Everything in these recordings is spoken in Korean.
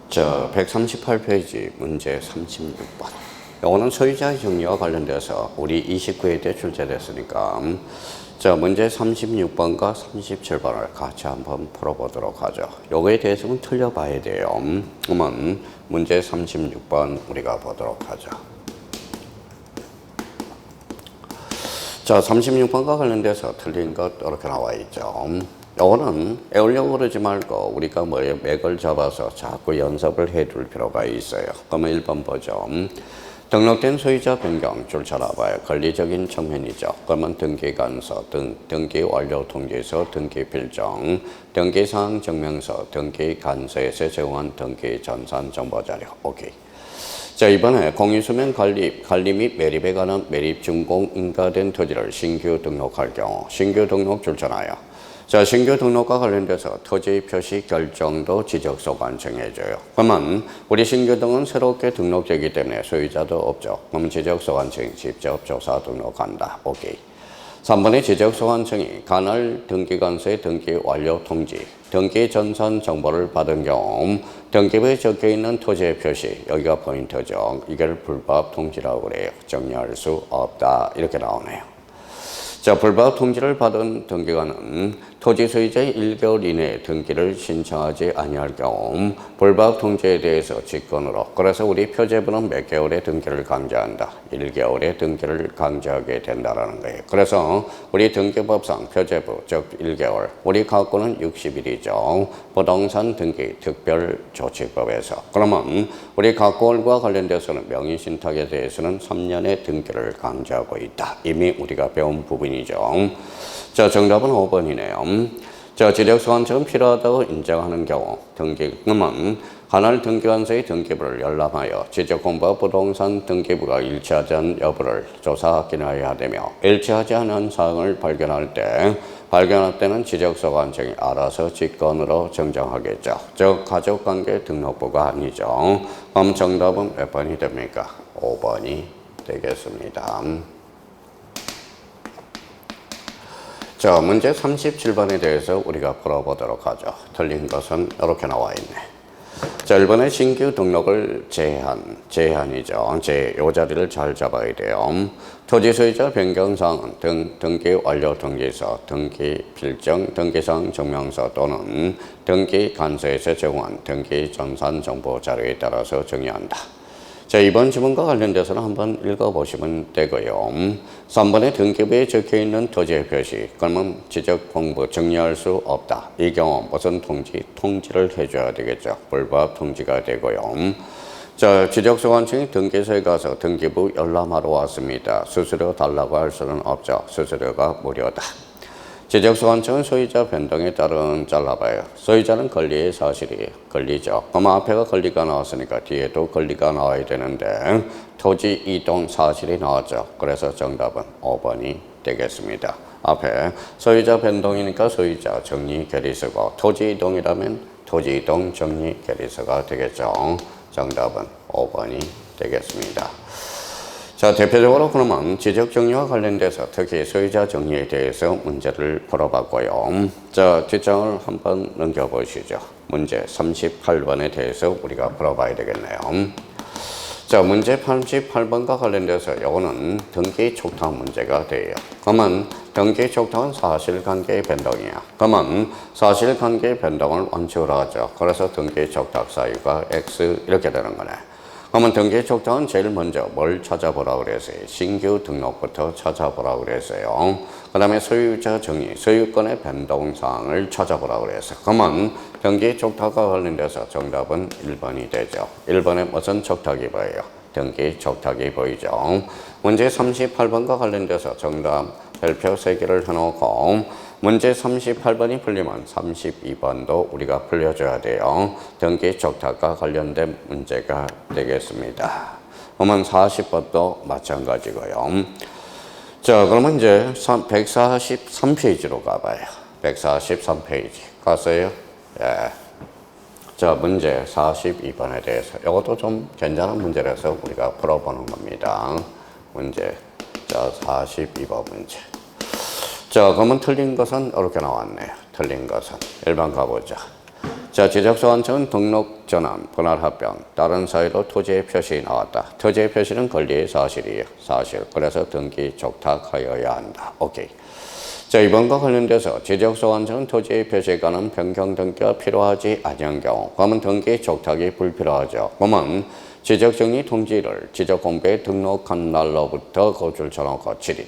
자, 138페이지 문제 36번. 이거는 소유자의 정리와 관련돼서 우리 29회 때 출제됐으니까 자, 문제 36번과 37번을 같이 한번 풀어보도록 하죠. 요거에 대해서는 틀려봐야 돼요. 그러면 문제 36번 우리가 보도록 하죠. 자, 36번과 관련돼서 틀린 것 이렇게 나와 있죠. 요거는 애우려고 그러지 말고 우리가 맥을 잡아서 자꾸 연습을 해둘 필요가 있어요. 그러면 1번 보죠. 등록된 소유자 변경 줄 찾아봐요. 권리적인 측면이죠. 그러면 등기관서, 등기 완료 통지서, 등기 필정, 등기사항 증명서, 등기관서에서 제공한 등기 전산 정보 자료. 오케이. 자, 이번에 공유수면 관리 및 매립에 관한 매립 준공 인가된 토지를 신규 등록할 경우 신규 등록 줄잖아요. 자, 신규 등록과 관련돼서 토지 표시 결정도 지적소관 정해줘요. 그러면 우리 신규 등은 새롭게 등록되기 때문에 소유자도 없죠. 그럼 지적소관청이 직접 조사 등록한다. 오케이. 3번의 지적소관청이 관할 등기관서의 등기 완료 통지, 등기 전산 정보를 받은 경우 등기부에 적혀있는 토지의 표시, 여기가 포인트죠. 이걸 불법 통지라고 그래요. 정리할 수 없다. 이렇게 나오네요. 자, 불법 통지를 받은 등기관은 토지 소유자의 1개월 이내에 등기를 신청하지 아니할 경우 불법 통지에 대해서 직권으로, 그래서 우리 표제부는 몇 개월의 등기를 강제한다. 1개월의 등기를 강제하게 된다라는 거예요. 그래서 우리 등기법상 표제부, 즉 1개월, 우리 가구는 60일이죠. 부동산 등기 특별조치법에서. 그러면 우리 가구월과 관련돼서는 명의신탁에 대해서는 3년의 등기를 강제하고 있다. 이미 우리가 배운 부분이죠. 자, 정답은 5번이네요. 자, 지적소관청은 필요하다고 인정하는 경우 등기금은 관할 등기관서의 등기부를 열람하여 지적공부와 부동산 등기부가 일치하지 않은 여부를 조사 확인하여야 되며, 일치하지 않은 사항을 발견할 때는 지적소관청이 알아서 직권으로 정정하겠죠. 즉 가족관계 등록부가 아니죠. 그럼 정답은 몇 번이 됩니까? 5번이 되겠습니다. 자, 문제 37번에 대해서 우리가 풀어보도록 하죠. 틀린 것은 이렇게 나와 있네. 자, 1번에 신규 등록을 제한이죠. 요 자리를 잘 잡아야 돼요. 토지 소유자 변경사항은 등기 완료 통지서, 등기 필정, 등기사항 증명서 또는 등기 관서에서 제공한 등기 전산 정보 자료에 따라서 정의한다. 자, 이번 지문과 관련돼서는 한번 읽어보시면 되고요. 3번에 등기부에 적혀있는 토지의 표시, 그러면 지적 공부 정리할 수 없다. 이 경우 무슨 통지를 해줘야 되겠죠. 불법 통지가 되고요. 자, 지적소관청이 등기소에 가서 등기부 열람하러 왔습니다. 수수료 달라고 할 수는 없죠. 수수료가 무료다. 지적소관청은 소유자 변동에 따른 잘라봐요. 소유자는 권리의 사실이 권리죠. 그럼 앞에가 권리가 나왔으니까 뒤에도 권리가 나와야 되는데 토지 이동 사실이 나왔죠. 그래서 정답은 5번이 되겠습니다. 앞에 소유자 변동이니까 소유자 정리 결의서고, 토지 이동이라면 토지 이동 정리 결의서가 되겠죠. 정답은 5번이 되겠습니다. 자, 대표적으로 그러면 지적 정리와 관련돼서 특히 소유자 정리에 대해서 문제를 풀어봤고요. 자, 뒷장을 한번 넘겨보시죠. 문제 38번에 대해서 우리가 풀어봐야 되겠네요. 자, 문제 38번과 관련돼서 이거는 등기 촉탁 문제가 돼요. 그러면 등기 촉탁은 사실관계의 변동이야. 그러면 사실관계의 변동을 원칙으로 하죠. 그래서 등기 촉탁 사유가 X 이렇게 되는 거네. 그러면 등기 촉탁은 제일 먼저 뭘 찾아보라고 그랬어요? 신규 등록부터 찾아보라고 그랬어요. 그 다음에 소유자 정의, 소유권의 변동사항을 찾아보라고 그랬어요. 그러면 등기 촉탁과 관련돼서 정답은 1번이 되죠. 1번에 무슨 촉탁이 보여요? 등기 촉탁이 보이죠. 문제 38번과 관련돼서 정답 별표 3개를 해놓고 문제 38번이 풀리면 32번도 우리가 풀려줘야 돼요. 등기 촉탁과 관련된 문제가 되겠습니다. 그러면 40번도 마찬가지고요. 자, 그러면 이제 143페이지로 가봐요. 143페이지 가세요. 예. 자, 문제 42번에 대해서 이것도 좀 괜찮은 문제라서 우리가 풀어보는 겁니다. 문제, 자, 42번 문제. 자, 그러면 틀린 것은 이렇게 나왔네요. 틀린 것은 1번 가보자. 자, 지적소환청은 등록 전환, 분할 합병, 다른 사유로 토지의 표시 나왔다. 토지의 표시는 권리의 사실이에요. 사실. 그래서 등기 촉탁하여야 한다. 오케이. 자, 이번과 관련돼서 지적소환청은 토지의 표시에 관한 변경 등기가 필요하지 않은 경우, 그러면 등기 촉탁이 불필요하죠. 그러면 지적정리 통지를 지적공부에 등록한 날로부터 거출 전후가 7일.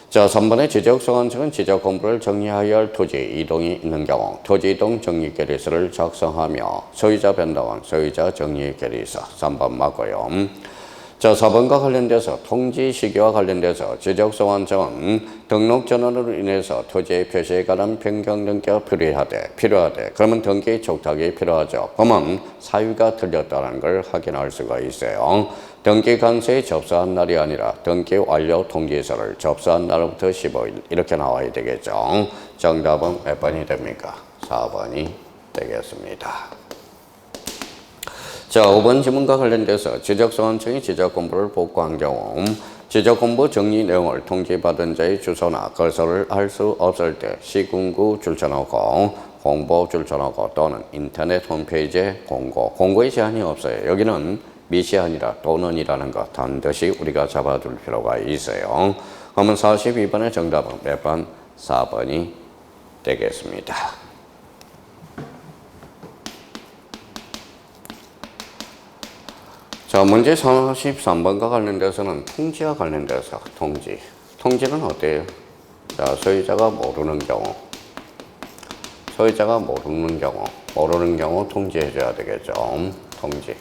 자, 3번의 지적소환청은 지적공부를 정리하여야 할 토지 이동이 있는 경우 토지 이동 정리 결의서를 작성하며 소유자 변동은 소유자 정리 결의서 3번 맞고요. 자, 4번과 관련돼서 통지 시기와 관련돼서 지적소환청은 등록 전환으로 인해서 토지의 표시에 관한 변경 등기가 필요하대. 그러면 등기 촉탁이 필요하죠. 그러면 사유가 틀렸다는 걸 확인할 수가 있어요. 등기 강세에 접수한 날이 아니라 등기 완료 통지서를 접수한 날부터 15일 이렇게 나와야 되겠죠. 정답은 몇 번이 됩니까? 4번이 되겠습니다. 자, 5번 지문과 관련돼서 지적소환청이 지적공부를 복구한 경우 지적공부 정리 내용을 통지받은 자의 주소나 거소를 할 수 없을 때 시군구 줄쳐놓고 공보 줄쳐놓고 또는 인터넷 홈페이지에 공고의 제한이 없어요. 여기는 미시 아니라 또는이라는 거 반드시 우리가 잡아둘 필요가 있어요. 그러면 42번의 정답은 몇 번? 4번이 되겠습니다. 자, 문제 43번과 관련돼서는 통지와 관련돼서 통지는 어때요? 자, 소유자가 모르는 경우 통지해줘야 되겠죠. 통지.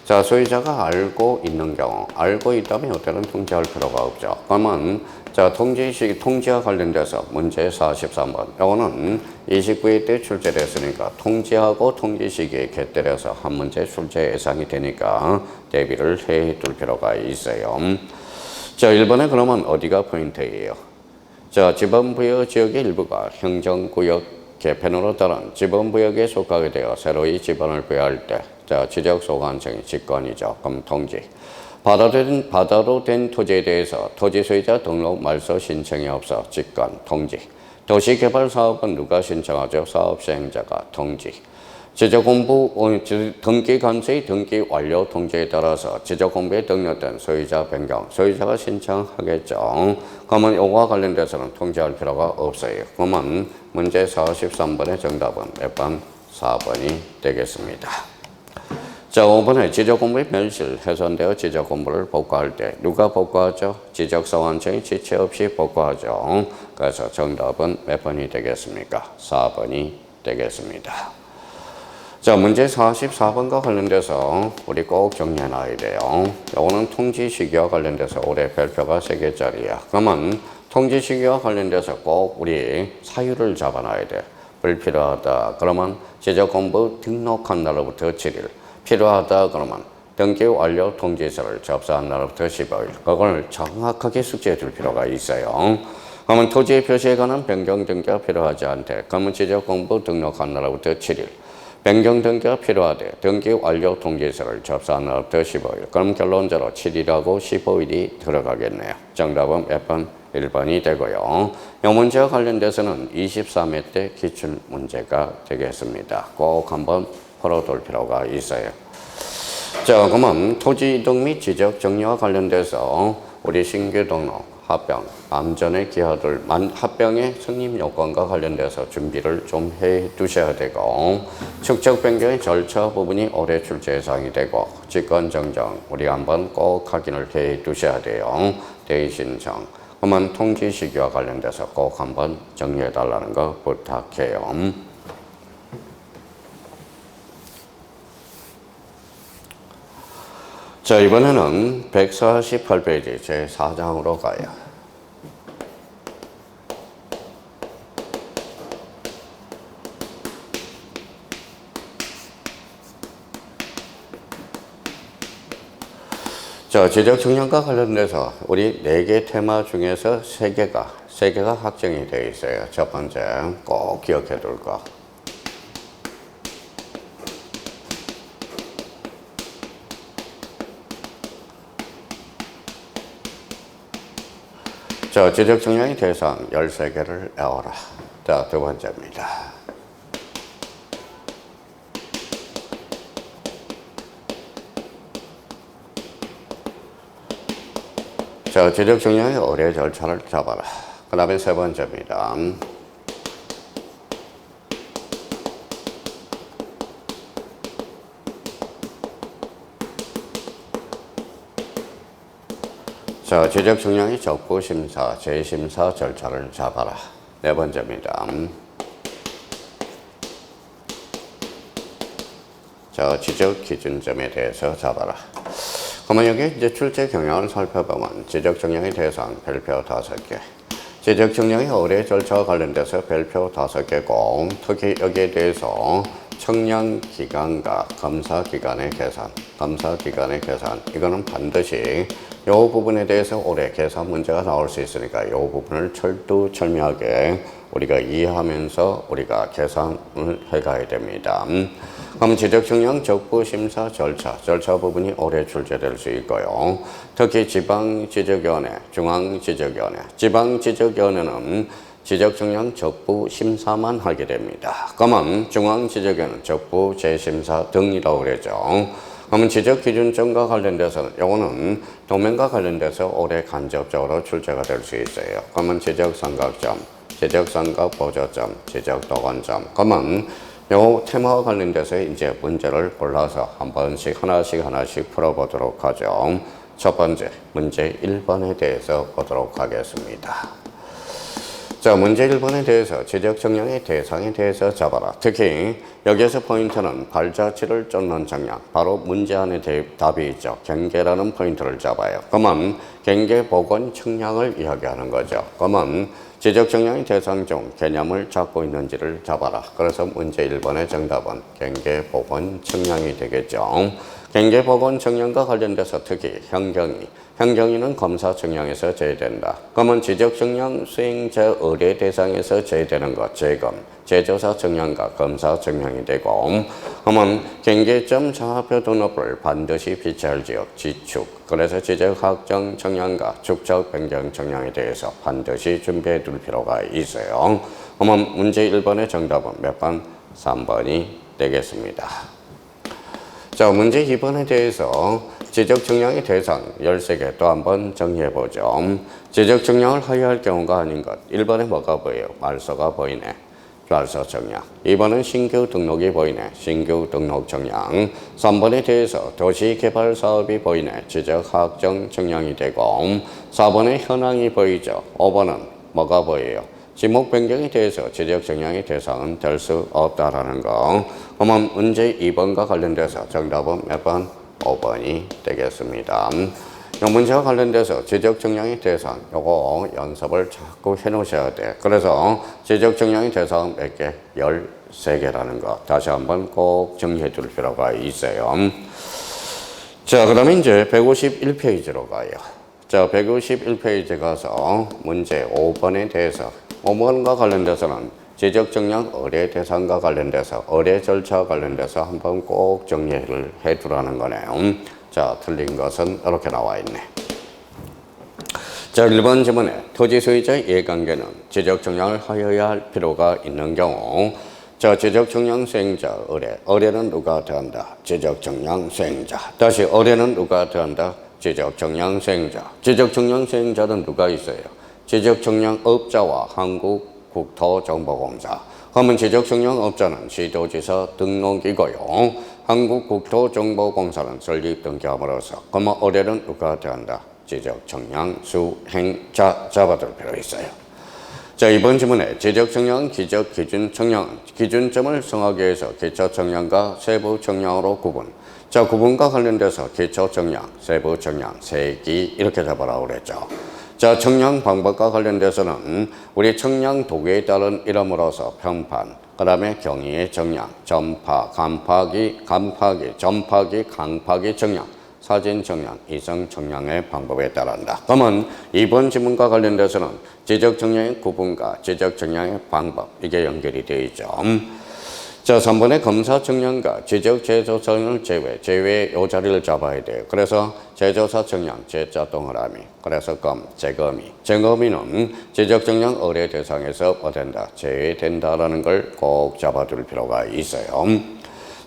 자, 소유자가 알고 있는 경우, 알고 있다면 이때는 통지할 필요가 없죠. 그러면 자, 통지와 관련돼서 문제 43번. 이거는 29회 때 출제됐으니까 통지하고 통지 시기에 곁들여서 한 문제 출제 예상이 되니까 대비를 해둘 필요가 있어요. 자, 1번에 그러면 어디가 포인트예요? 자, 지방부여 지역의 일부가 행정구역 개편으로 따른 지방부역에 속하게 되어 새로이 지방을 부여할 때, 자, 지적소관청이 직권이죠. 그럼 통지. 바다로 된 토지에 대해서 토지 소유자 등록 말소 신청이 없어 직권, 통지. 도시개발 사업은 누가 신청하죠? 사업 시행자가 통지. 지적공부 등기 감소의 등기 완료 통지에 따라서 지적공부에 등록된 소유자 변경, 소유자가 신청하겠죠. 그러면 이거와 관련돼서는 통지할 필요가 없어요. 그러면 문제 43번의 정답은 몇 번? 4번이 되겠습니다. 자, 5번에 지적공부의 멸실, 훼손되어 지적공부를 복구할 때 누가 복구하죠? 지적소환청이 지체 없이 복구하죠. 그래서 정답은 몇 번이 되겠습니까? 4번이 되겠습니다. 자, 문제 44번과 관련돼서 우리 꼭 정리해 놔야 돼요. 이거는 통지 시기와 관련돼서 올해 별표가 3개짜리야. 그러면 통지 시기와 관련돼서 꼭 우리 사유를 잡아놔야 돼. 불필요하다. 그러면 지적공부 등록한 날로부터 7일. 필요하다 그러면 등기 완료 통지서를 접수한 날부터 15일. 그걸 정확하게 숙지해 둘 필요가 있어요. 그러면 토지의 표시에 관한 변경 등기가 필요하지 않대. 그러면 지적공부 등록한 날부터 7일. 변경 등기가 필요하대. 등기 완료 통지서를 접수한 날부터 15일. 그럼 결론적으로 7일하고 15일이 들어가겠네요. 정답은 몇 번? 1번이 되고요. 이 문제와 관련돼서는 23회 때 기출문제가 되겠습니다. 꼭 한번 풀어둘 필요가 있어요. 자, 그러면 토지 이동 및 지적 정리와 관련돼서 우리 신규 등록, 합병, 암전에 기하들 합병의 승인 요건과 관련돼서 준비를 좀 해 두셔야 되고, 축적 변경의 절차 부분이 올해 출제 예상이 되고, 직권 정정 우리 한번 꼭 확인을 해 두셔야 돼요. 대의 신청. 그러면 통지 시기와 관련돼서 꼭 한번 정리해 달라는 거 부탁해요. 자, 이번에는 148페이지 제4장으로 가요. 자, 지적 청량과 관련돼서 우리 4개 테마 중에서 3개가 확정이 되어 있어요. 첫 번째, 꼭 기억해 둘 거. 자, 지적 청량의 대상 13개를 외워라. 자, 두 번째입니다. 자, 지적 정량의 의뢰 절차를 잡아라. 그 다음에 세 번째입니다. 자, 지적 정량의 적부 심사, 재심사 절차를 잡아라. 네 번째입니다. 자, 지적 기준점에 대해서 잡아라. 그러면 여기 이제 출제 경향을 살펴보면 지적 정량의 대상 별표 5개, 지적 정량의 의뢰 절차와 관련돼서 별표 5개고, 특히 여기에 대해서 청량 기간과 검사 기간의 계산, 이거는 반드시 이 부분에 대해서 올해 계산 문제가 나올 수 있으니까 이 부분을 철두철미하게 우리가 이해하면서 우리가 계산을 해가야 됩니다. 그럼 지적정량 적부 심사 절차 부분이 올해 출제될 수 있고요. 특히 지방지적위원회, 중앙지적위원회, 지방지적위원회는 지적정량 적부 심사만 하게 됩니다. 그러면 중앙지적위원회는 적부 재심사 등이라고 그러죠. 그러면 지적기준점과 관련돼서는 요거는 도면과 관련돼서 올해 간접적으로 출제가 될 수 있어요. 그러면 지적삼각점, 지적삼각보조점, 지적도관점. 그러면 요 테마와 관련돼서 이제 문제를 골라서 한 번씩 하나씩 풀어보도록 하죠. 첫 번째, 문제 1번에 대해서 보도록 하겠습니다. 자, 문제 1번에 대해서 지적 정량의 대상에 대해서 잡아라. 특히 여기에서 포인트는 발자취를 쫓는 정량, 바로 문제 안에 답이 있죠. 경계라는 포인트를 잡아요. 그러면 경계 복원 청량을 이야기하는 거죠. 그러면 지적 정량의 대상 중 개념을 잡고 있는지를 잡아라. 그래서 문제 1번의 정답은 경계 복원 청량이 되겠죠. 경계 복원 청량과 관련돼서 특히 현경위는 검사 청량에서 제외된다. 그러면 지적 청량 수행자 의뢰 대상에서 제외되는 것, 재검, 제조사 청량과 검사 청량이 되고, 그러면 경계점 좌표 등록을 반드시 비치할 지역, 지축. 그래서 지적 확정 청량과 축적 변경 청량에 대해서 반드시 준비해 둘 필요가 있어요. 그러면 문제 1번의 정답은 몇 번? 3번이 되겠습니다. 자, 문제 2번에 대해서 지적 정량의 대상 13개 또 한번 정리해보죠. 지적 정량을 하여할 경우가 아닌 것. 1번에 뭐가 보여요? 말소가 보이네. 말소 정량. 2번은 신규 등록이 보이네. 신규 등록 정량. 3번에 대해서 도시개발 사업이 보이네. 지적 확정 정량이 되고, 4번에 현황이 보이죠. 5번은 뭐가 보여요? 지목 변경에 대해서 지적 정량의 대상은 될 수 없다라는 거. 그러면 문제 2번과 관련돼서 정답은 몇 번? 5번이 되겠습니다. 이 문제와 관련돼서 지적 정량의 대상, 요거 연습을 자꾸 해 놓으셔야 돼. 그래서 지적 정량의 대상 몇 개? 13개라는 거. 다시 한번 꼭 정리해 둘 필요가 있어요. 자, 그 다음에 이제 151페이지로 가요. 자, 151페이지 가서 문제 5번에 대해서 5번과 관련돼서는 지적 정량 의뢰 대상과 관련돼서 의뢰 절차와 관련돼서 한번 꼭 정리를 해두라는 거네요. 자, 틀린 것은 이렇게 나와 있네. 자, 1번 지문에 토지 소유자의 이해관계는 지적 정량을 하여야 할 필요가 있는 경우, 자, 지적 정량 수행자 의뢰는 누가 더한다? 지적 정량 수행자. 다시 의뢰는 누가 더한다? 지적 정량 수행자. 지적 정량 수행자는 누가 있어요? 지적 정량 업자와 한국국토정보공사. 그러면 지적 정량 업자는 시도지사 등록이고요. 한국국토정보공사는 설립 등기함으로써. 그러면 의뢰는 누가 더한다? 지적 정량 수행자 잡아둘 필요 있어요. 자, 이번 지문에 지적 정량, 기적 기준 정량, 기준점을 정하기 위해서 기초 정량과 세부 정량으로 구분. 자, 구분과 관련돼서 기초 정량, 세부 정량, 세기 이렇게 잡아라고 그랬죠. 자, 청량 방법과 관련돼서는 우리 청량 도구에 따른 이름으로서 평판, 그 다음에 경위의 정량, 전파, 간파기, 전파기, 강파기 정량, 사진 정량, 이성 정량의 방법에 따른다. 그러면 이번 지문과 관련돼서는 지적 정량의 구분과 지적 정량의 방법, 이게 연결이 되어 있죠. 자, 3번의 검사 정량과 지적 제조사를 제외 요 자리를 잡아야 돼요. 그래서 제조사 정량, 제자 동그라미. 그래서 재검이는 지적 정량 의뢰 대상에서 뭐 된다? 제외된다라는 걸 꼭 잡아둘 필요가 있어요.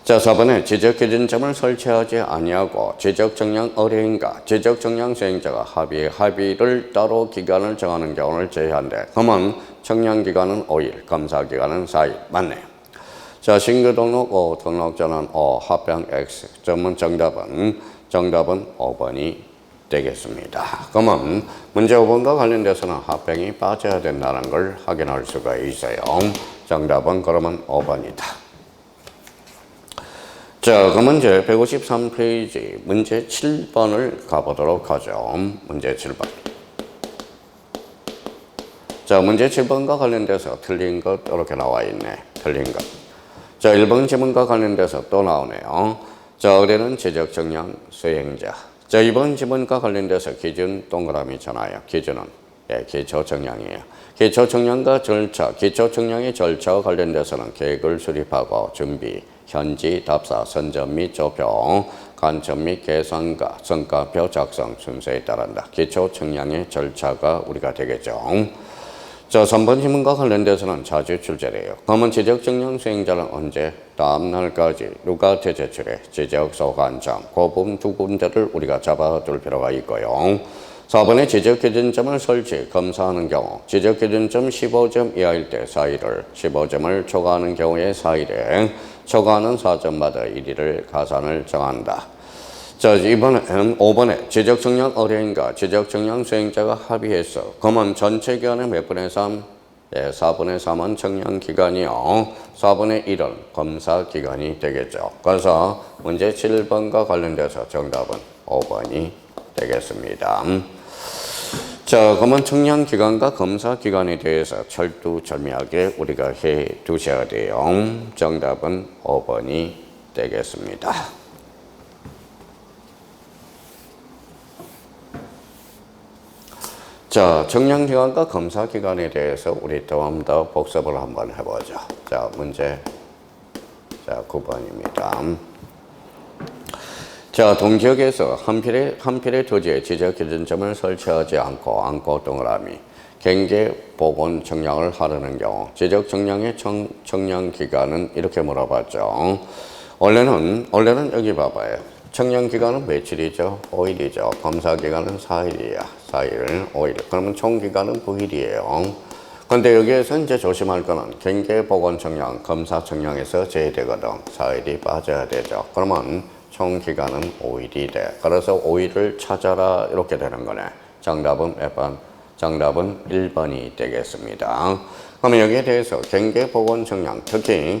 자, 4번에 지적기준점을 설치하지 아니하고 지적정량 의뢰인과 지적정량 수행자가 합의를 따로 기간을 정하는 경우를 제외한대. 그러면 청량기간은 5일, 검사기간은 4일. 맞네. 자, 신규 등록 O, 등록자는 O, 합병 X. 정답은 5번이 되겠습니다. 그러면 문제 5번과 관련돼서는 합병이 빠져야 된다는 걸 확인할 수가 있어요. 정답은 그러면 5번이다. 자, 그 문제 153페이지 문제 7번을 가보도록 하죠. 문제 7번. 자, 문제 7번과 관련돼서 틀린 것 이렇게 나와 있네. 틀린 것. 자, 1번 지문과 관련돼서 또 나오네요. 자, 의뢰는 지적정량 수행자. 자, 2번 지문과 관련돼서 기준 동그라미잖아요. 기준은 기초정량이에요. 기초정량과 절차, 기초정량의 절차와 관련돼서는 계획을 수립하고 준비, 현지, 답사, 선점 및 조표, 간첩 및 계산과 성과표 작성 순서에 따른다. 기초정량의 절차가 우리가 되겠죠. 자, 3번 지문과 관련돼서는 자주 출제돼요. 그러면 지적정량 수행자는 언제? 다음날까지 누가 제출해? 지적소관청. 그 부분 두 군데를 우리가 잡아둘 필요가 있고요. 4번에 지적기준점을 설치, 검사하는 경우 지적기준점 15점 이하일 때 4일을, 15점을 초과하는 경우에 4일에, 초과하는 4점마다 1일을 가산을 정한다. 자, 이번엔 5번에 지적정량 의뢰인과 지적정량 수행자가 합의했어. 그러면 전체 기간의 몇 분의 3? 4분의 3은 청량기간이요. 4분의 1은 검사기간이 되겠죠. 그래서 문제 7번과 관련돼서 정답은 5번이 되겠습니다. 자, 그러면 청량기간과 검사기간에 대해서 철두철미하게 우리가 해 두셔야 돼요. 정답은 5번이 되겠습니다. 자, 청량기간과 검사기간에 대해서 우리 좀 더 복습을 한번 해보죠. 자, 문제 9번입니다. 자, 동지역에서 한 필의 토지에 지적기준점을 설치하지 않고 동그라미 경계보건 청량을 하려는 경우 지적청량의 청량기간은 이렇게 물어봤죠. 원래는 여기 봐봐요. 청량기간은 며칠이죠? 5일이죠. 검사기간은 4일이야. 4일, 5일. 그러면 총기간은 9일이에요. 근데 여기에서 이제 조심할 거는 경계보건청량, 검사청량에서 제외되거든. 4일이 빠져야 되죠. 그러면 총기간은 5일이 돼. 그래서 5일을 찾아라 이렇게 되는 거네. 정답은 몇 번? 정답은 1번이 되겠습니다. 그러면 여기에 대해서 경계보건청량, 특히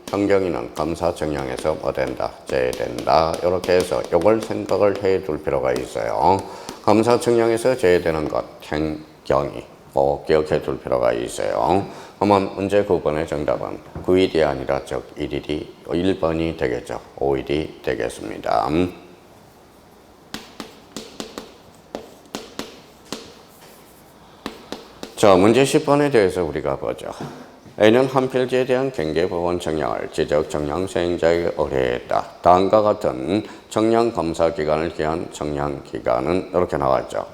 현경이는 검사청량에서 뭐 된다? 제외된다. 이렇게 해서 이걸 생각을 해 둘 필요가 있어요. 검사청량에서 제외되는 것, 현경이 꼭 기억해 둘 필요가 있어요. 그러면 문제 9번의 정답은 9일이 아니라 즉 1번이 되겠죠. 5일이 되겠습니다. 자, 문제 10번에 대해서 우리가 보죠. A는 한 필지에 대한 경계보건 청량을 지적청량 수행자에게 의뢰했다. 다음과 같은 청량 검사 기간을 기한 청량기간은 이렇게 나왔죠.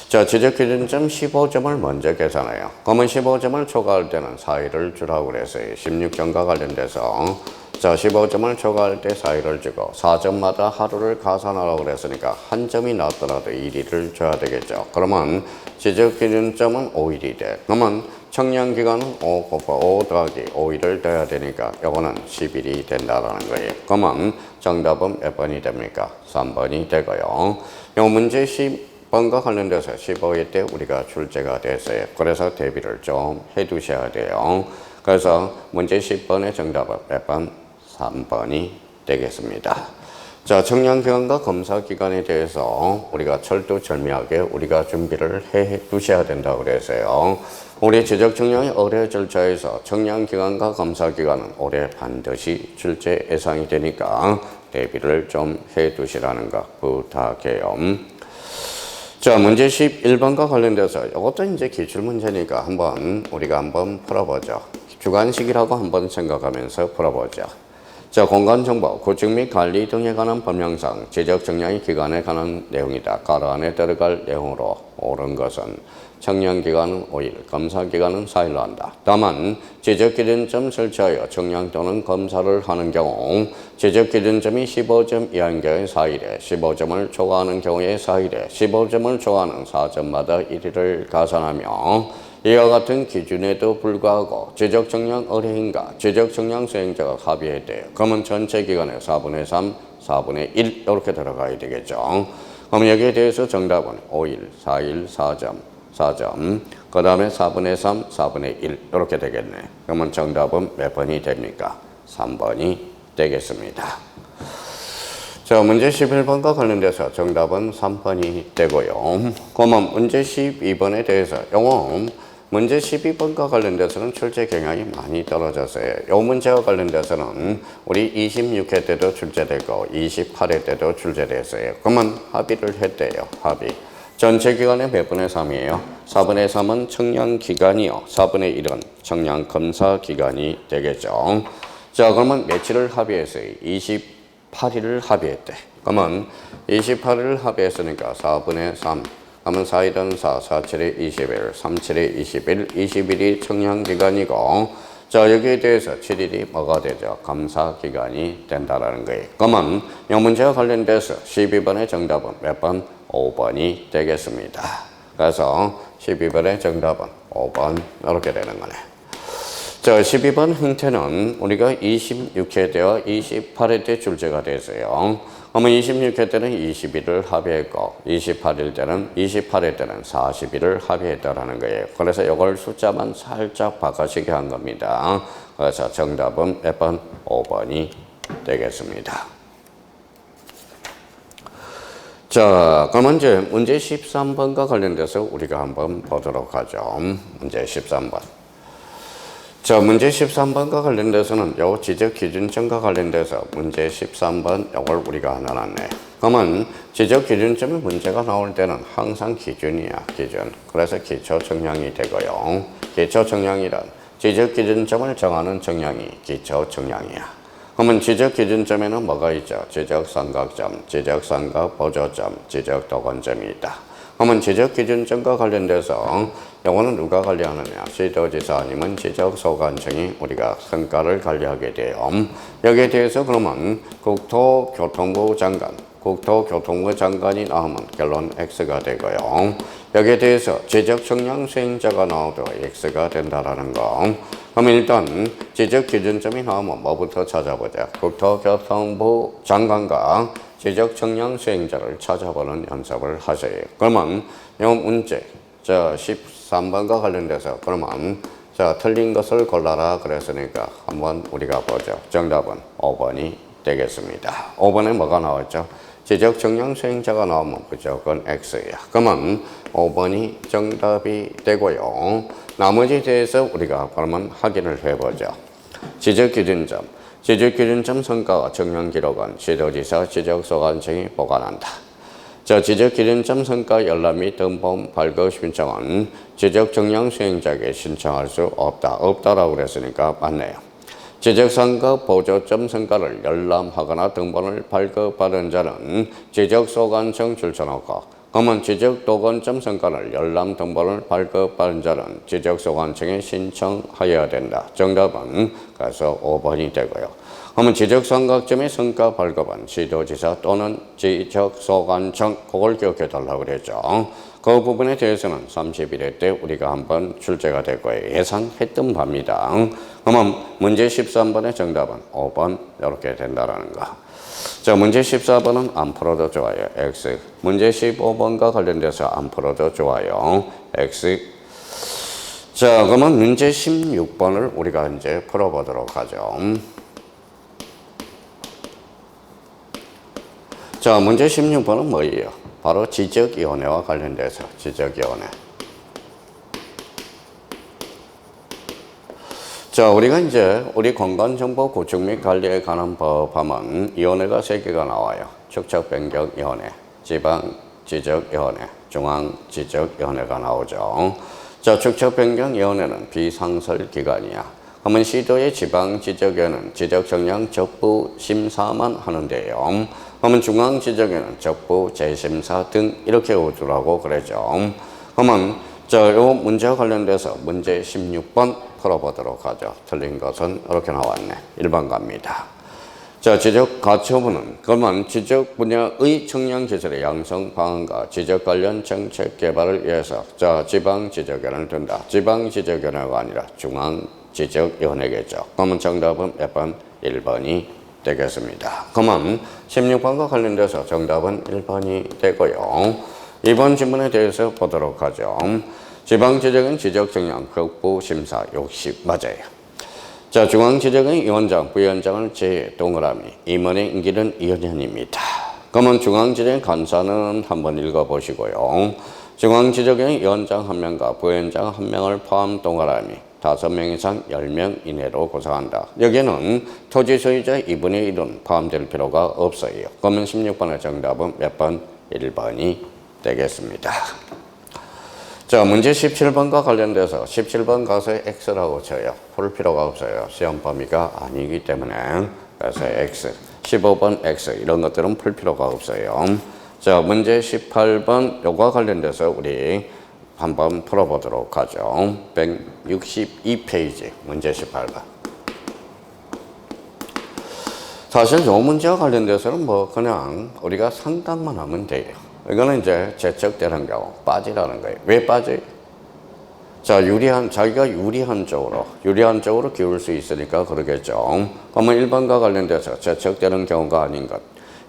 자, 지적기준점 15점을 먼저 계산해요. 그러면 15점을 초과할 때는 4일을 주라고 그랬어요. 16점과 관련돼서. 자, 15점을 초과할 때 4일을 주고 4점마다 하루를 가산하라고 그랬으니까 한 점이 나왔더라도 1일을 줘야 되겠죠. 그러면 지적기준점은 5일이 돼. 그러면 청량기간은 5 더하기 5일을 더해야 되니까 이거는 10일이 된다라는 거예요. 그러면 정답은 몇 번이 됩니까? 3번이 되고요. 이 문제 10번과 관련돼서 15일 때 우리가 출제가 됐어요. 그래서 대비를 좀 해두셔야 돼요. 그래서 문제 10번의 정답은 몇 번? 3번이 되겠습니다. 자, 청량기간과 검사기간에 대해서 우리가 철두철미하게 우리가 준비를 해 두셔야 된다고 그랬어요. 우리 지적청량의 의뢰 절차에서 청량기간과 검사기간은 올해 반드시 출제 예상이 되니까 대비를 좀 해 두시라는 거 부탁해요. 자, 문제 11번과 관련돼서 이것도 이제 기출문제니까 우리가 한번 풀어보죠. 주관식이라고 한번 생각하면서 풀어보죠. 자, 공간정보, 구축 및 관리 등에 관한 법령상 지적정량의 기간에 관한 내용이다. 가로 안에 들어갈 내용으로 옳은 것은 청량기간은 5일, 검사기간은 4일로 한다. 다만 지적기준점 설치하여 청량 또는 검사를 하는 경우 지적기준점이 15점 이하인 경우에 4일에, 15점을 초과하는 경우에 4일에, 15점을 초과하는 4점마다 1일을 가산하며 이와 같은 기준에도 불구하고 지적청량 의뢰인과 지적청량 수행자가 합의에 대해 그러면 전체 기간의 4분의 3, 4분의 1 이렇게 들어가야 되겠죠. 그럼 여기에 대해서 정답은 5일, 4일, 4점, 4점 그 다음에 4분의 3, 4분의 1 이렇게 되겠네. 그러면 정답은 몇 번이 됩니까? 3번이 되겠습니다. 자, 문제 11번과 관련돼서 정답은 3번이 되고요. 그러면 문제 12번에 대해서 요거 문제 12번과 관련돼서는 출제 경향이 많이 떨어졌어요. 이 문제와 관련돼서는 우리 26회 때도 출제되고 28회 때도 출제됐어요. 그러면 합의를 했대요. 합의. 전체 기간의 몇 분의 3이에요? 4분의 3은 청량 기간이요. 4분의 1은 청량 검사 기간이 되겠죠. 자, 그러면 며칠을 합의했어요? 28일을 합의했대. 그러면 28일을 합의했으니까 4분의 3 하면 4일은 4, 4, 7에 21, 3, 7에 21, 20일이 청량기간이고 자 여기에 대해서 7일이 뭐가 되죠? 감사기간이 된다라는 거예요. 그러면 이 문제와 관련돼서 12번의 정답은 몇 번? 5번이 되겠습니다. 그래서 12번의 정답은 5번 이렇게 되는 거네. 자 12번 형태는 우리가 26회 때와 28회 때 출제가 됐어요. 그러면 26회 때는 20일을 합의했고 28일 때는 28회 때는 40일을 합의했다라는 거예요. 그래서 이걸 숫자만 살짝 바꿔시게 한 겁니다. 그래서 정답은 몇 번? 5번이 되겠습니다. 자, 그러면 이제 문제 13번과 관련돼서 우리가 한번 보도록 하죠. 문제 13번. 자, 문제 13번과 관련돼서는 요 지적기준점과 관련돼서 문제 13번 요걸 우리가 하나 놨네. 그러면 지적기준점에 문제가 나올 때는 항상 기준이야, 기준. 그래서 기초청량이 되고요. 기초청량이란 지적기준점을 정하는 청량이 기초청량이야. 그러면 지적기준점에는 뭐가 있죠? 지적삼각점, 지적삼각보조점, 지적도건점이 있다. 그러면 지적기준점과 관련돼서 요거는 누가 관리하느냐? 시도지사 아니면 지적소관청이 우리가 성과를 관리하게 돼요. 여기에 대해서 그러면 국토교통부 장관, 국토교통부 장관이 나오면 결론 X가 되고요. 여기에 대해서 지적청량 수행자가 나오도 X가 된다라는 거. 그럼 일단 지적기준점이 나오면 뭐부터 찾아보자. 국토교통부 장관과 지적청량 수행자를 찾아보는 연습을 하세요. 그러면 이 문제 자 13번과 관련돼서 그러면 자 틀린 것을 골라라 그랬으니까 한번 우리가 보죠. 정답은 5번이 되겠습니다. 5번에 뭐가 나왔죠? 지적청량 수행자가 나오면 무조건 X야. 그러면 5번이 정답이 되고요. 나머지에 대해서 우리가 그러면 확인을 해보죠. 지적기준점. 지적기준점 성과와 청량기록은 시도지사 지적소관청이 보관한다. 자, 지적기준점 성과 열람 및 등본 발급 신청은 지적청량 수행자에게 신청할 수 없다. 없다라고 그랬으니까 맞네요. 지적상급 보조점 성과를 열람하거나 등본을 발급받은 자는 지적소관청 출처놓고 그러면 지적도건점 성과를 열람 등본을 발급받은 자는 지적소관청에 신청하여야 된다. 정답은 그래서 5번이 되고요. 그러면 지적삼각점의 성과 발급은 시도지사 또는 지적소관청 그걸 기억해 달라고 그랬죠. 그 부분에 대해서는 31회 때 우리가 한번 출제가 될 거예요. 예상했던 바입니다. 그러면 문제 13번의 정답은 5번 이렇게 된다라는 거. 자, 문제 14번은 안 풀어도 좋아요. X. 문제 15번과 관련돼서 안 풀어도 좋아요. X. 자, 그러면 문제 16번을 우리가 이제 풀어보도록 하죠. 자, 문제 16번은 뭐예요? 바로 지적위원회와 관련돼서 지적위원회. 자, 우리가 이제 우리 공간정보 구축 및 관리에 관한 법 하면 위원회가 3개가 나와요. 축척변경위원회, 지방지적위원회, 중앙지적위원회가 나오죠. 자, 축척변경위원회는 비상설기관이야. 그러면 시도의 지방지적위원회는 지적청량 적부 심사만 하는데요. 그러면 중앙지적위원회는 적부 재심사 등 이렇게 우주라고 그러죠. 그러면 자, 요 문제와 관련돼서 문제 16번 풀어보도록 하죠. 틀린 것은 이렇게 나왔네. 1번 갑니다. 자, 지적 가처분은 그러면 지적 분야의 청년 기술의 양성 방안과 지적 관련 정책 개발을 위해서 자, 지방 지적위원회를 둔다. 지방 지적위원회가 아니라 중앙 지적위원회겠죠. 그러면 정답은 몇 번? 1번이 되겠습니다. 그러면 16번과 관련돼서 정답은 1번이 되고요. 이번 질문에 대해서 보도록 하죠. 지방지적인 지적청량 극부심사 60 맞아요. 자, 중앙지적의 위원장, 부위원장을 제외 동그라미 임원의 임기는 2년입니다. 그러면 중앙지적의 간사는 한번 읽어보시고요. 중앙지적의 위원장 1명과 부위원장 1명을 포함 동그라미 5명 이상 10명 이내로 구성한다. 여기는 토지 소유자 2분의 1은 포함될 필요가 없어요. 그러면 16번의 정답은 몇 번? 1번이 되겠습니다. 자, 문제 17번과 관련돼서 17번 가서 X라고 쳐요. 풀 필요가 없어요. 시험 범위가 아니기 때문에. 그래서 X, 15번 X 이런 것들은 풀 필요가 없어요. 자, 문제 18번 요거와 관련돼서 우리 한번 풀어보도록 하죠. 162페이지 문제 18번. 사실 이 문제와 관련돼서는 뭐 그냥 우리가 상담만 하면 돼요. 이거는 이제 재척되는 경우 빠지라는 거예요. 왜 빠져요? 자, 자기가 유리한 쪽으로 기울 수 있으니까 그러겠죠. 그러면 1번과 관련돼서 재척되는 경우가 아닌 것.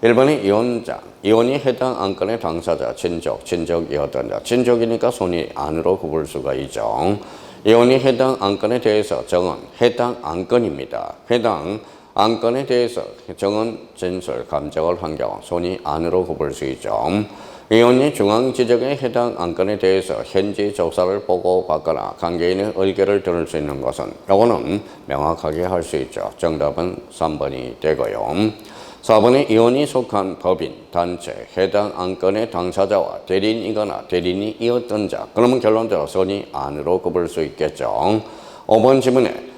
1번이 위원장, 위원이 해당 안건의 당사자, 친족이었던 자. 친족이니까 손이 안으로 굽을 수가 있죠. 위원이 해당 안건에 대해서 정언, 해당 안건입니다. 해당 안건에 대해서 정언, 진술, 감정을 한 경우 손이 안으로 굽을 수 있죠. 위원이 중앙지적에 해당 안건에 대해서 현지 조사를 보고받거나 관계인의 의견을 들을 수 있는 것은 이거는 명확하게 할 수 있죠. 정답은 3번이 되고요. 4번에 위원이 속한 법인, 단체, 해당 안건의 당사자와 대리인이거나 대리인이었던 자. 그러면 결론적으로 손이 안으로 굽을 수 있겠죠. 5번 질문에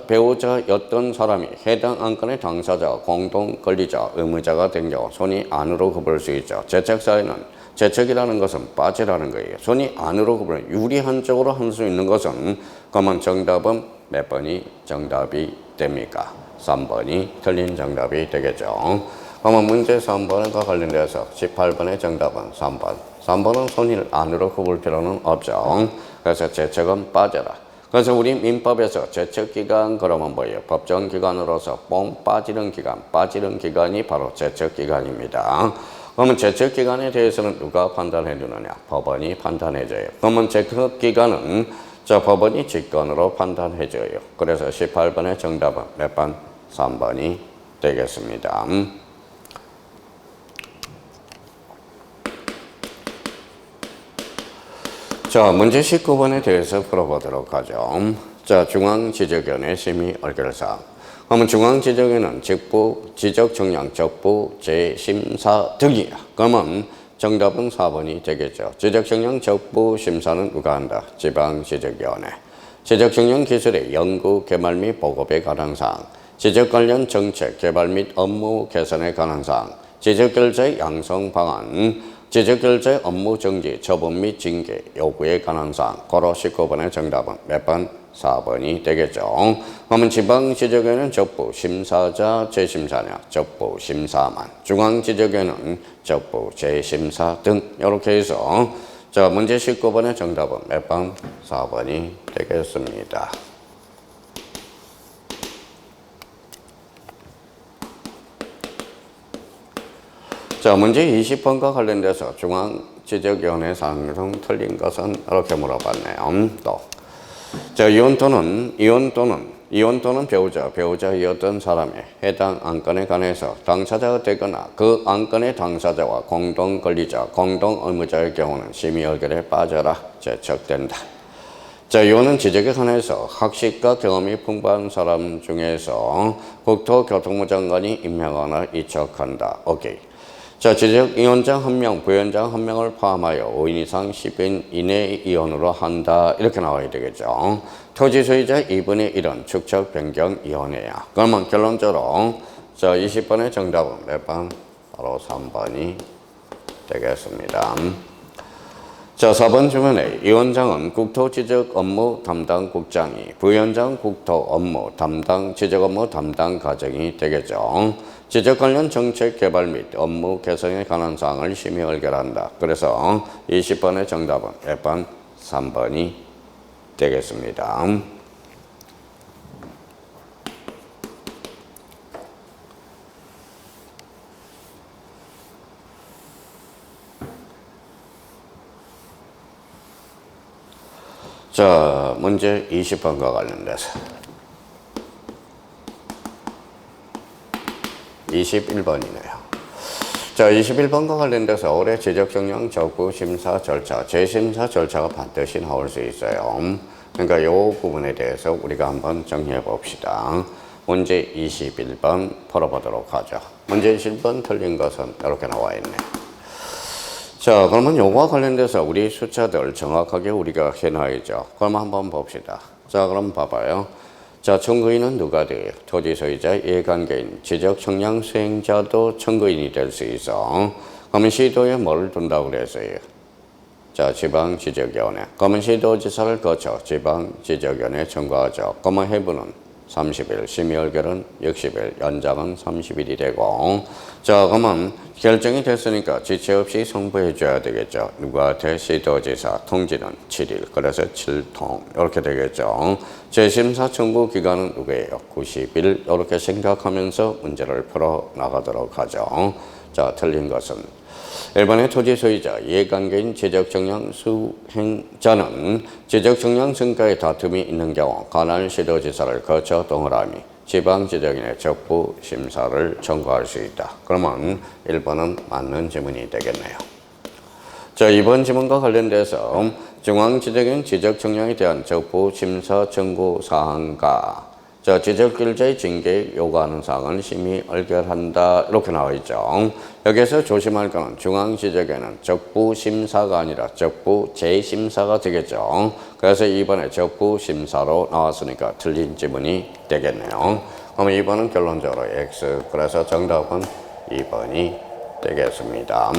배우자였던 사람이 해당 안건의 당사자와 공동 권리자, 의무자가 된 경우 손이 안으로 굽을 수 있죠. 재척사에는 재척이라는 것은 빠지라는 거예요. 손이 안으로 굽으면 유리한 쪽으로 할 수 있는 것은 그러면 정답은 몇 번이 정답이 됩니까? 3번이 틀린 정답이 되겠죠. 그러면 문제 3번과 관련돼서 18번의 정답은 3번. 3번은 손을 안으로 굽을 필요는 없죠. 그래서 재척은 빠져라. 그래서 우리 민법에서 재척기간 그러면 뭐예요? 법정기관으로서 빠지는 기간이 바로 재척기간입니다. 그러면 재척기간에 대해서는 누가 판단해 주느냐? 법원이 판단해 줘요. 그러면 재척기간은 법원이 직권으로 판단해 줘요. 그래서 18번의 정답은 몇 번? 3번이 되겠습니다. 자, 문제 19번에 대해서 풀어보도록 하죠. 자, 중앙지적위원회 심의 의결사항. 그러면 중앙지적위원회는 지적청량 적부 재심사 등이야. 그러면 정답은 4번이 되겠죠. 지적청량 적부 심사는 누가 한다? 지방지적위원회. 지적청량 기술의 연구, 개발 및 보급에 관한 사항. 지적 관련 정책, 개발 및 업무 개선에 관한 사항. 지적결제 양성 방안. 지적결제 업무 정지, 처분 및 징계 요구에 관한 사항. 고로 19번의 정답은 몇 번? 4번이 되겠죠. 그러면 지방지적위원회는 적부 심사자 재심사냐, 적부 심사만. 중앙지적위원회는 적부 재심사 등 이렇게 해서 자, 문제 19번의 정답은 몇 번? 4번이 되겠습니다. 자, 문제 20번과 관련돼서 중앙지적위원회 사항 중 틀린 것은 이렇게 물어봤네요. 또. 자, 이혼 또는 배우자였던 사람의 해당 안건에 관해서 당사자가 되거나 그 안건의 당사자와 공동 권리자, 공동 의무자의 경우는 심의 의결에 빠져라 재척된다. 자, 이혼은 지적에 관해서 학식과 경험이 풍부한 사람 중에서 국토교통부 장관이 임명하거나 이척한다. 오케이. 자, 지적위원장 1명, 부위원장 1명을 포함하여 5인 이상 10인 이내의 위원으로 한다. 이렇게 나와야 되겠죠. 토지 소유자 2분의 1은 축척 변경 위원회야. 그러면 결론적으로 자, 20번의 정답은 몇 번? 바로 3번이 되겠습니다. 자, 4번 질문에 위원장은 국토지적 업무 담당 국장이 부위원장 국토 업무 담당 지적 업무 담당 과정이 되겠죠. 지적 관련 정책 개발 및 업무 개선에 관한 사항을 심의 의결한다. 그래서 20번의 정답은 몇 번? 3번이 되겠습니다. 자, 문제 20번과 관련돼서 21번이네요. 자, 21번과 관련돼서 올해 지적정량 적부 심사 절차, 재심사 절차가 반드시 나올 수 있어요. 그러니까 이 부분에 대해서 우리가 한번 정리해 봅시다. 문제 21번 풀어보도록 하죠. 문제 21번 틀린 것은 이렇게 나와 있네요. 자, 그러면 요거와 관련돼서 우리 숫자들 정확하게 우리가 해놔야죠. 그럼 한번 봅시다. 자, 그럼 봐봐요. 자, 청구인은 누가 돼요? 토지소유자, 이해관계인, 지적청량 수행자도 청구인이 될 수 있어. 그러면 시도에 뭐를 둔다고 그랬어요? 자, 지방지적위원회. 그러면 시도지사를 거쳐 지방지적위원회 청구하죠. 그러면 해부는 30일, 심의의결은 60일, 연장은 30일이 되고, 자, 그러면 결정이 됐으니까 지체 없이 송부해 줘야 되겠죠. 누구한테? 시도지사. 통지는 7일, 그래서 7통 이렇게 되겠죠. 재심사 청구 기간은 누구예요? 90일 이렇게 생각하면서 문제를 풀어 나가도록 하죠. 자, 틀린 것은 1번의 토지 소유자, 이해관계인 지적정량 수행자는 지적정량 성과에 다툼이 있는 경우 관할 시도지사를 거쳐 동그라미 지방지적인의 적부 심사를 청구할 수 있다. 그러면 1번은 맞는 지문이 되겠네요. 자, 2번 지문과 관련돼서 중앙지적인 지적정량에 대한 적부 심사 청구 사항과 자, 지적일자의 징계 요구하는 사항을 심의 의결한다. 이렇게 나와 있죠. 여기서 조심할 것은 중앙지적에는 적부심사가 아니라 적부재심사가 되겠죠. 그래서 2번에 적부심사로 나왔으니까 틀린 지문이 되겠네요. 그럼 2번은 결론적으로 X. 그래서 정답은 2번이 되겠습니다.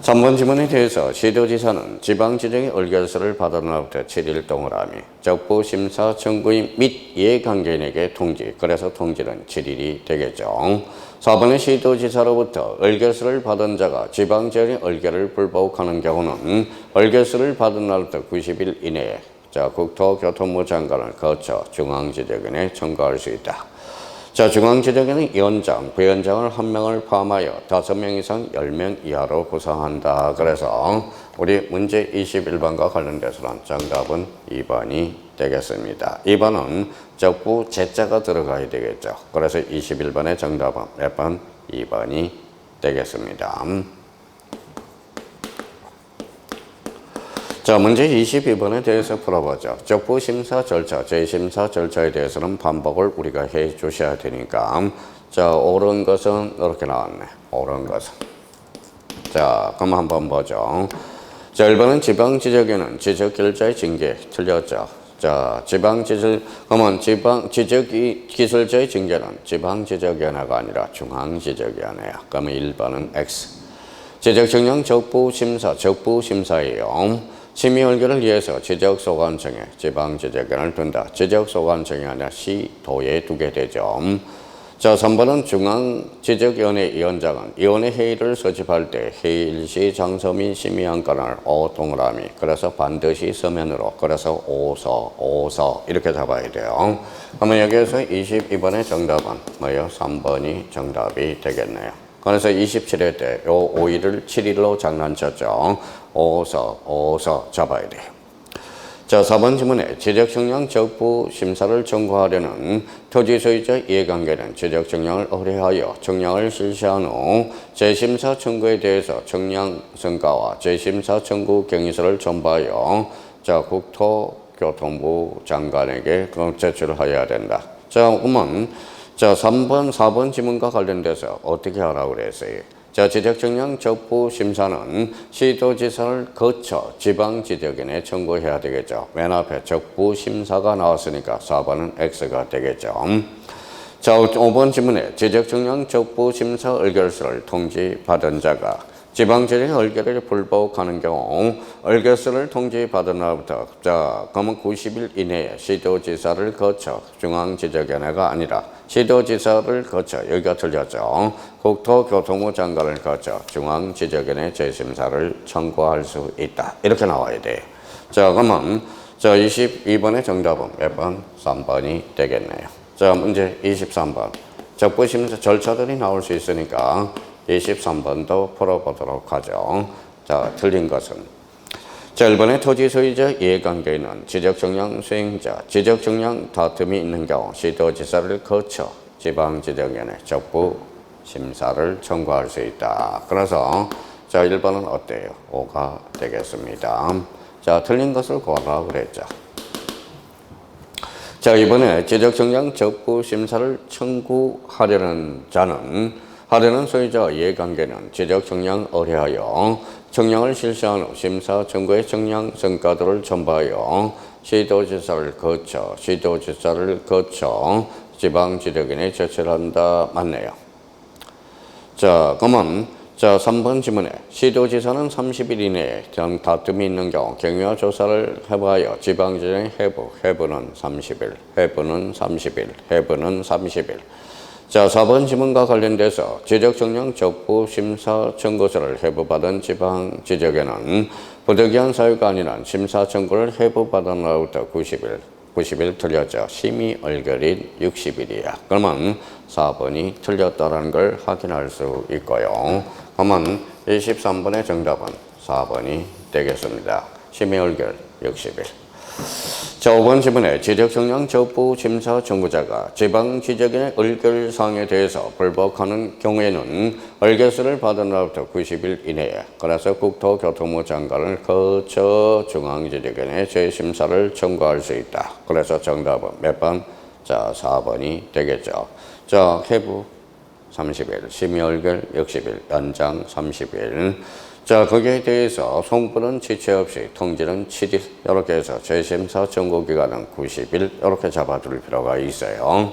3번 지문에 대해서 시도지사는 지방지적의 의결서를 받은 날부터 7일 동그라미 적부심사 청구인 및 이해관계인에게 통지, 그래서 통지는 7일이 되겠죠. 4번의 시도지사로부터 의결서를 받은 자가 지방지역의 의결을 불복하는 경우는 의결서를 받은 날부터 90일 이내에 자, 국토교통부 장관을 거쳐 중앙지적인에 청구할 수 있다. 자, 중앙지적에는 위원장, 부위원장을 1명을 포함하여 5명 이상 10명 이하로 구성한다. 그래서 우리 문제 21번과 관련돼서는 정답은 2번이 되겠습니다. 2번은 적부 제자가 들어가야 되겠죠. 그래서 21번의 정답은 몇 번? 2번이 되겠습니다. 자, 문제 22번에 대해서 풀어보죠. 적부심사 절차, 재심사 절차에 대해서는 반복을 우리가 해 주셔야 되니까. 자, 옳은 것은 이렇게 나왔네. 옳은 것은. 자, 그럼 한번 보죠. 자, 1번은 지방지적에는 지적기술자의 징계. 틀렸죠. 자, 그러면 지적기술자의 징계는 지방지적위원회가 아니라 중앙지적위원회야. 그러면 1번은 X. 지적정량 적부심사예요. 심의 의결을 위해서 지적소관청에 지방지적위원회를 둔다. 지적소관청이 아니라 시도에 두게 되죠. 자, 3번은 중앙지적위원회 위원장은 위원회 회의를 소집할 때 회의 일시 장소 및 심의한 건을 동그라미, 그래서 반드시 서면으로, 그래서 오서 이렇게 잡아야 돼요. 그러면 여기에서 22번의 정답은 뭐예요? 3번이 정답이 되겠네요. 그래서 27회 때 요 5일을 7일로 장난쳤죠. 오서 잡아야 돼요. 자, 4번 지문에 지적정량 적부 심사를 청구하려는 토지 소유자 이해관계는 지적정량을 의뢰하여 정량을 실시한 후 재심사 청구에 대해서 정량 성과와 재심사 청구 경위서를 첨부하여 자, 국토교통부 장관에게 제출하여야 된다. 자, 그러면 자, 4번 지문과 관련돼서 어떻게 하라고 그랬어요? 자, 지적정량 적부심사는 시도지사를 거쳐 지방지적인에 청구해야 되겠죠. 맨 앞에 적부심사가 나왔으니까 4번은 X가 되겠죠. 자, 5번 지문에 지적정량 적부심사 의결서를 통지받은 자가 지방지역의 얼개를 불복하는 경우 얼개수를 통지받은 날부터 그러면 90일 이내에 시도지사를 거쳐 중앙지적위원회가 아니라 시도지사를 거쳐 여기가 틀렸죠. 국토교통부 장관을 거쳐 중앙지적위원회 재심사를 청구할 수 있다. 이렇게 나와야 돼요. 자, 그러면 22번의 정답은 몇 번? 3번이 되겠네요. 자, 문제 23번. 적부심사 절차들이 나올 수 있으니까 23번도 풀어보도록 하죠. 자, 틀린 것은. 자, 1번의 토지 소유자 이해관계인은 지적정량 수행자, 지적정량 다툼이 있는 경우 시도지사를 거쳐 지방지적위원회 적부심사를 청구할 수 있다. 그래서 자, 1번은 어때요? 5가 되겠습니다. 자, 틀린 것을 고르라 그랬죠. 자, 이번에 지적정량 적부심사를 청구하려는 소유자 이해관계는 지적정량 의뢰하여 정량을 실시한 후 심사 청구의 정량 성과도를 첨부하여 시도지사를 거쳐 지방지적위원회에 제출을 한다. 맞네요. 자, 그러면 3번 지문에 시도지사는 30일 이내에 다툼이 있는 경우 경위와 조사를 해봐야 지방지적위원회 해부는 30일. 자, 4번 지문과 관련돼서 지적정량 적부심사 청구서를 해부받은 지방지적위원회는 부득이한 사유가 아니라 심사 청구를 해부받은 날부터 90일 틀렸죠. 심의 얼결인 60일이야. 그러면 4번이 틀렸다는 걸 확인할 수 있고요. 그러면 23번의 정답은 4번이 되겠습니다. 심의 얼결 60일. 자, 5번 지문에 지적정량 적부심사 청구자가 지방지적위원회 얼결사항에 대해서 불복하는 경우에는 얼결서를 받은 날부터 90일 이내에 그래서 국토교통부 장관을 거쳐 중앙지적위원회 재심사를 청구할 수 있다. 그래서 정답은 몇 번? 자, 4번이 되겠죠. 자, 해부 30일, 심의 얼결 60일, 연장 30일. 자, 거기에 대해서 송부는 지체 없이 통지는 7일 이렇게 해서 재심사 청구 기간은 90일 이렇게 잡아둘 필요가 있어요.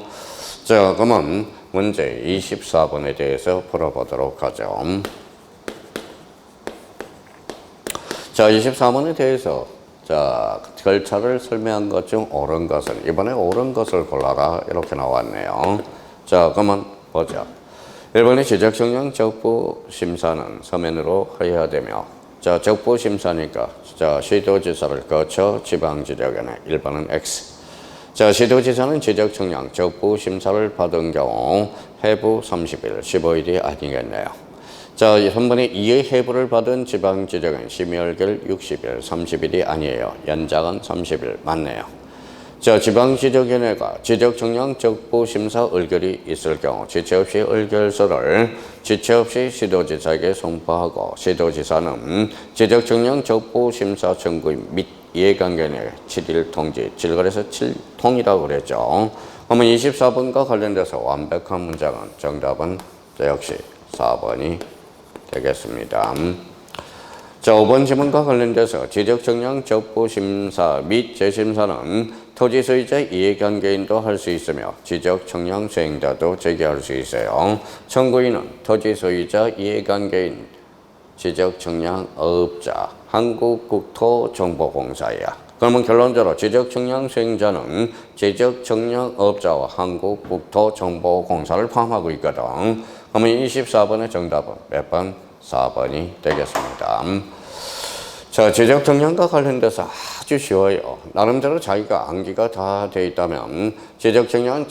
자, 그러면 문제 24번에 대해서 풀어보도록 하죠. 자, 24번에 대해서 자, 절차를 설명한 것 중 옳은 것은 이번에 옳은 것을 골라라 이렇게 나왔네요. 자, 그러면 보자. 1번의 지적정량 적부심사는 서면으로 해야 되며 자, 적부심사니까 자, 시도지사를 거쳐 지방지적위원회 1번은 X. 자, 시도지사는 지적정량 적부심사를 받은 경우 해부 30일, 15일이 아니겠네요. 자, 3번에 이의 해부를 받은 지방지적위원회 심의 얼결 60일, 30일이 아니에요. 연장은 30일 맞네요. 자, 지방지적위원회가 지적정량 적부심사 얼결이 있을 경우 지체 없이 얼결서를 지체 없이 시도지사에게 송부하고 시도지사는 지적정량 적부심사 청구 및 이해관계인의 7일 통지, 7거래에서 7통이라고 그랬죠. 그러면 24번과 관련돼서 완벽한 문장은 정답은 역시 4번이 되겠습니다. 자, 5번 지문과 관련돼서 지적정량 적부심사 및 재심사는 토지 소유자 이해관계인도 할 수 있으며 지적정량 수행자도 제기할 수 있어요. 청구인은 토지 소유자 이해관계인 지적정량업자 한국국토정보공사야. 그러면 결론적으로 지적정량 수행자는 지적정량업자와 한국국토정보공사를 포함하고 있거든. 그러면 24번의 정답은 몇 번? 4번이 되겠습니다. 자, 지적정량과 관련돼서 아주 쉬워요. 나름대로 자기가 암기가 다 돼 있다면 지적정량은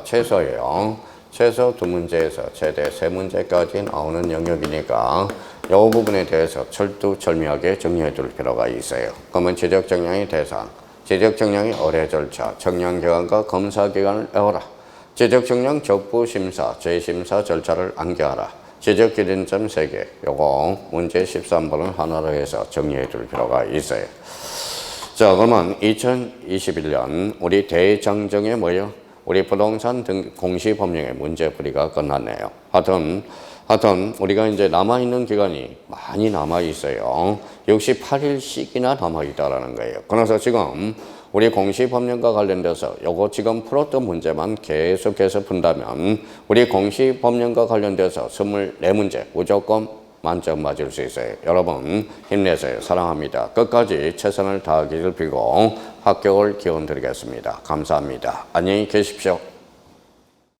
최소예요. 최소 2문제에서 최대 3문제까지 나오는 영역이니까 이 부분에 대해서 철두철미하게 정리해 둘 필요가 있어요. 그러면 지적정량의 대상, 지적정량의 의뢰 절차, 정량기관과 검사기관을 외워라. 지적정량 적부심사, 재심사 절차를 암기하라. 지적기준점 3개, 요거 문제 13번을 하나로 해서 정리해 둘 필요가 있어요. 자, 그러면 2021년 우리 대장정의 뭐예요? 우리 부동산 등 공시법령의 문제풀이가 끝났네요. 하여튼 우리가 이제 남아있는 기간이 많이 남아있어요. 68일씩이나 남아있다라는 거예요. 그래서 지금 우리 공시법령과 관련돼서 요거 지금 풀었던 문제만 계속해서 푼다면 우리 공시법령과 관련돼서 24문제 무조건 만점 맞을 수 있어요. 여러분 힘내세요. 사랑합니다. 끝까지 최선을 다하기를 빌고 합격을 기원드리겠습니다. 감사합니다. 안녕히 계십시오.